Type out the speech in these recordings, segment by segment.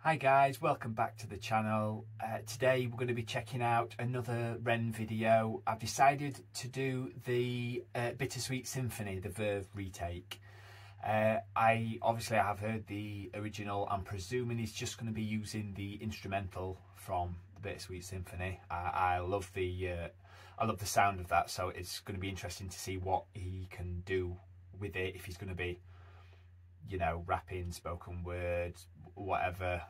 Hi guys, welcome back to the channel. Today we're going to be checking out another Ren video. I've decided to do the Bittersweet Symphony, the Verve retake. I have heard the original. I'm presuming he's just going to be using the instrumental from the Bittersweet Symphony. I love the sound of that, so it's going to be interesting to see what he can do with it, if he's going to be, you know, rapping, spoken words, whatever.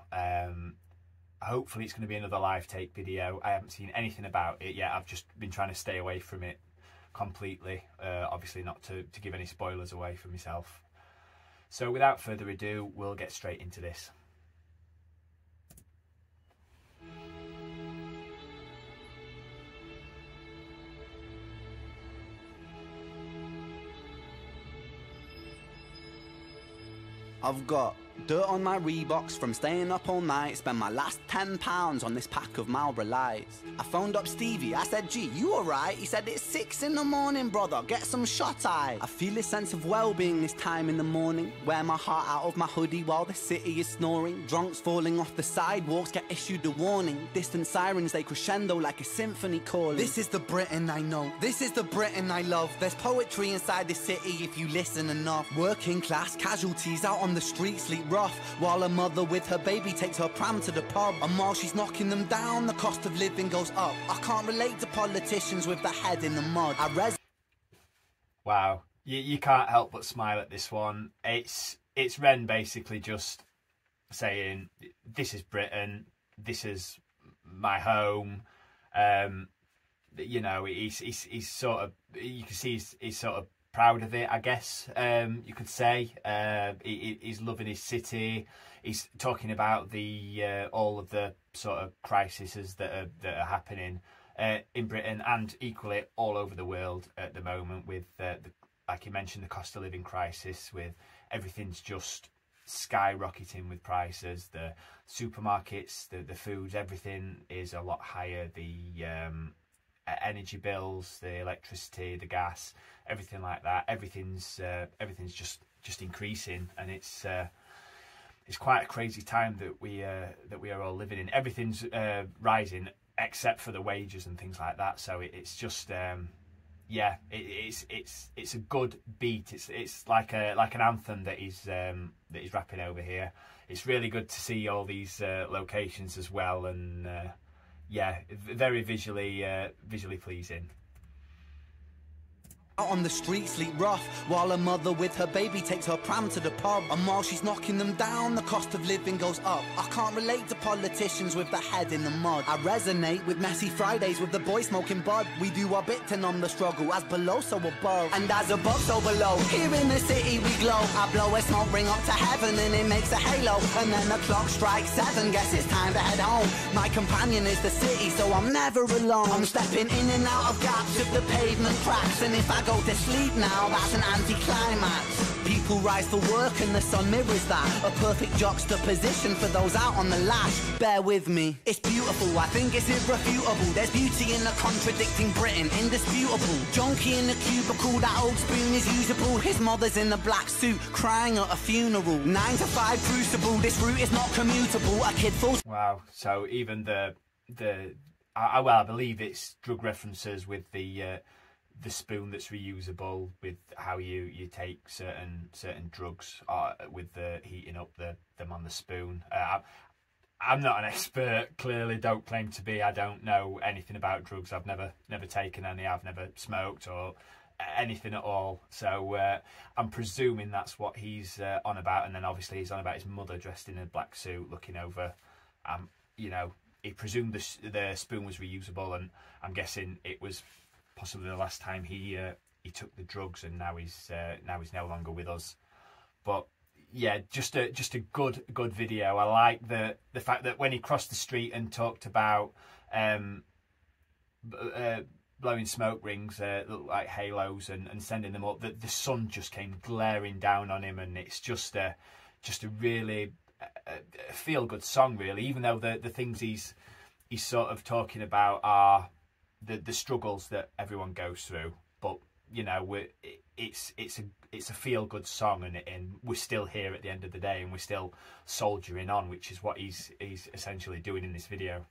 Hopefully it's going to be another live take video. I haven't seen anything about it yet. I've just been trying to stay away from it completely, obviously not to give any spoilers away for myself. So without further ado, we'll get straight into this. I've got dirt on my Reeboks from staying up all night. Spent my last £10 on this pack of Marlboro Lights. I phoned up Stevie, I said, "Gee, you alright?" He said, "It's 6 in the morning, brother, get some shut-eye." I feel a sense of well-being this time in the morning. Wear my heart out of my hoodie while the city is snoring. Drunks falling off the sidewalks get issued a warning. Distant sirens, they crescendo like a symphony calling. This is the Britain I know, this is the Britain I love. There's poetry inside this city if you listen enough. Working class casualties out on the street sleep rough, while a mother with her baby takes her pram to the pub. And while she's knocking them down, the cost of living goes up. I can't relate to politicians with their head in the mud. Wow, you can't help but smile at this one. It's Ren basically just saying, this is Britain, this is my home. You know, he's sort of, you can see he's sort of proud of it, I guess, you could say. He's loving his city. He's talking about the all of the sort of crises that are happening in Britain and equally all over the world at the moment, with like you mentioned, the cost of living crisis, with everything's just skyrocketing with prices. The supermarkets, the foods, everything is a lot higher. The energy bills, the electricity, the gas, everything like that, everything's just increasing, and it's quite a crazy time that we are all living in. Everything's rising except for the wages and things like that. So it's just yeah, it's a good beat. It's like an anthem that he's rapping over here. It's really good to see all these locations as well, and yeah, very visually pleasing. Out on the street sleep rough, while a mother with her baby takes her pram to the pub. And while she's knocking them down, the cost of living goes up. I can't relate to politicians with their head in the mud. I resonate with messy Fridays with the boy smoking bud. We do our bit to numb the struggle, as below so above, and as above so below. Here in the city we glow. I blow a smoke ring up to heaven and it makes a halo. And then the clock strikes 7, guess it's time to head home. My companion is the city, so I'm never alone. I'm stepping in and out of gaps of the pavement cracks, and if I go to sleep now, that's an anticlimax. People rise for work and the sun mirrors that. A perfect juxtaposition for those out on the lash. Bear with me, it's beautiful, I think it's irrefutable. There's beauty in the contradicting Britain, indisputable. Junkie in the cubicle, that old spoon is usable. His mother's in the black suit, crying at a funeral. 9 to 5 crucible, this route is not commutable. A kid falls. Wow, so even I believe it's drug references with the spoon that's reusable, with how you take certain drugs with the heating up them on the spoon. I'm not an expert, clearly don't claim to be. I don't know anything about drugs. I've never taken any. I've never smoked or anything at all. So I'm presuming that's what he's on about. And then obviously he's on about his mother dressed in a black suit looking over. You know, he presumed the spoon was reusable, and I'm guessing it was possibly the last time he took the drugs, and now he's no longer with us. But yeah, just a good video. I like the fact that when he crossed the street and talked about blowing smoke rings that look like halos and sending them up, the sun just came glaring down on him, and it's just a really feel good song, really. Even though the things he's sort of talking about are the struggles that everyone goes through, but you know, it's it's a feel-good song, and we're still here at the end of the day, and we're still soldiering on, which is what he's essentially doing in this video.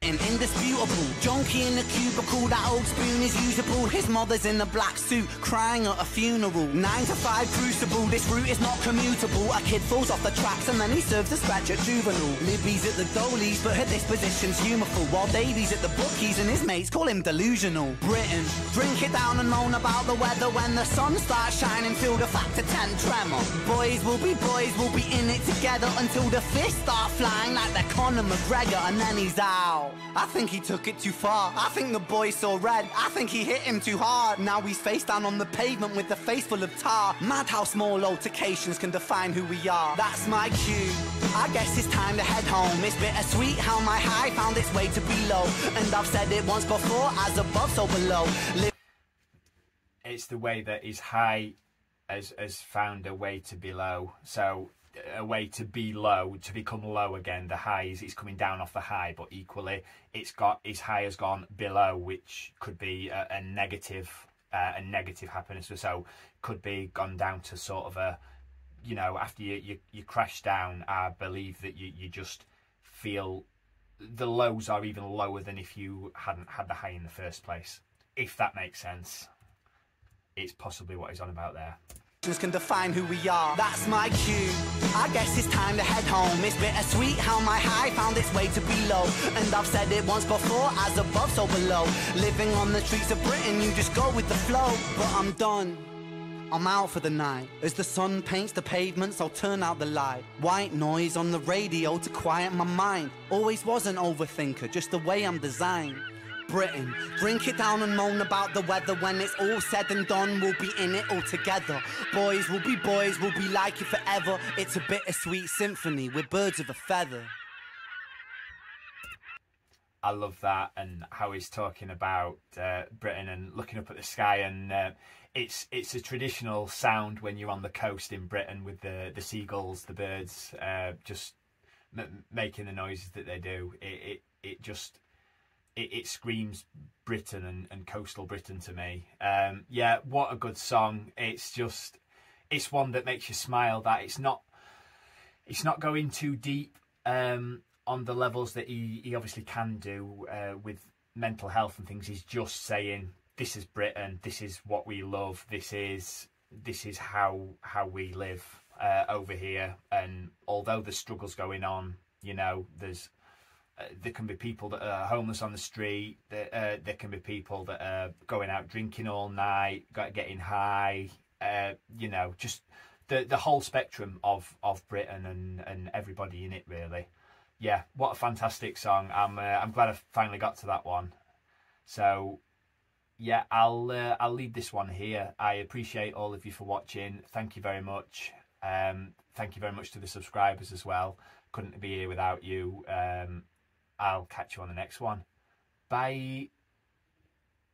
Indisputable, junkie in the cubicle, that old spoon is usable. His mother's in a black suit, crying at a funeral. 9 to 5 crucible, this route is not commutable. A kid falls off the tracks and then he serves a scratch at juvenile. Libby's at the goalies, but her disposition's humorful, while Davy's at the bookies and his mates call him delusional. Britain, drink it down and moan about the weather when the sun starts shining, feel the factor 10 tremor. Boys will be in it together until the fists start flying like they're Conor McGregor, and then he's out. I think he took it too far. I think the boy saw red. I think he hit him too hard. Now he's face down on the pavement with the face full of tar. Mad how small altercations can define who we are. That's my cue. I guess it's time to head home. It's bittersweet how my high found its way to below. And I've said it once before, as above so below. It's the way that his high has found a way to below. So a way to be low, to become low again. The high is coming down off the high, but equally it's got, his high has gone below, which could be a negative happiness. So could be gone down to sort of a, you know, after you crash down, I believe that you just feel the lows are even lower than if you hadn't had the high in the first place, if that makes sense. It's possibly what he's on about there. Can define who we are. That's my cue. I guess it's time to head home. It's bittersweet how my high found its way to below. And I've said it once before, as above so below. Living on the streets of Britain, you just go with the flow. But I'm done. I'm out for the night. As the sun paints the pavements, I'll turn out the light. White noise on the radio to quiet my mind. Always was an overthinker, just the way I'm designed. Britain, drink it down and moan about the weather. When it's all said and done, we'll be in it all together. Boys, we'll be like you forever. It's a bittersweet symphony, we're birds of a feather. I love that, and how he's talking about Britain and looking up at the sky, and it's a traditional sound when you're on the coast in Britain with the seagulls, the birds, just making the noises that they do. It screams Britain and coastal Britain to me. Yeah, what a good song. It's one that makes you smile. That it's not going too deep on the levels that he obviously can do with mental health and things. He's just saying, this is Britain, this is what we love, this is how we live over here. And although the struggle's going on, you know, there can be people that are homeless on the street. There can be people that are going out drinking all night, getting high. You know, just the whole spectrum of Britain and everybody in it, really. Yeah, what a fantastic song. I'm glad I finally got to that one. So yeah, I'll leave this one here. I appreciate all of you for watching. Thank you very much. Thank you very much to the subscribers as well. Couldn't be here without you. I'll catch you on the next one. Bye.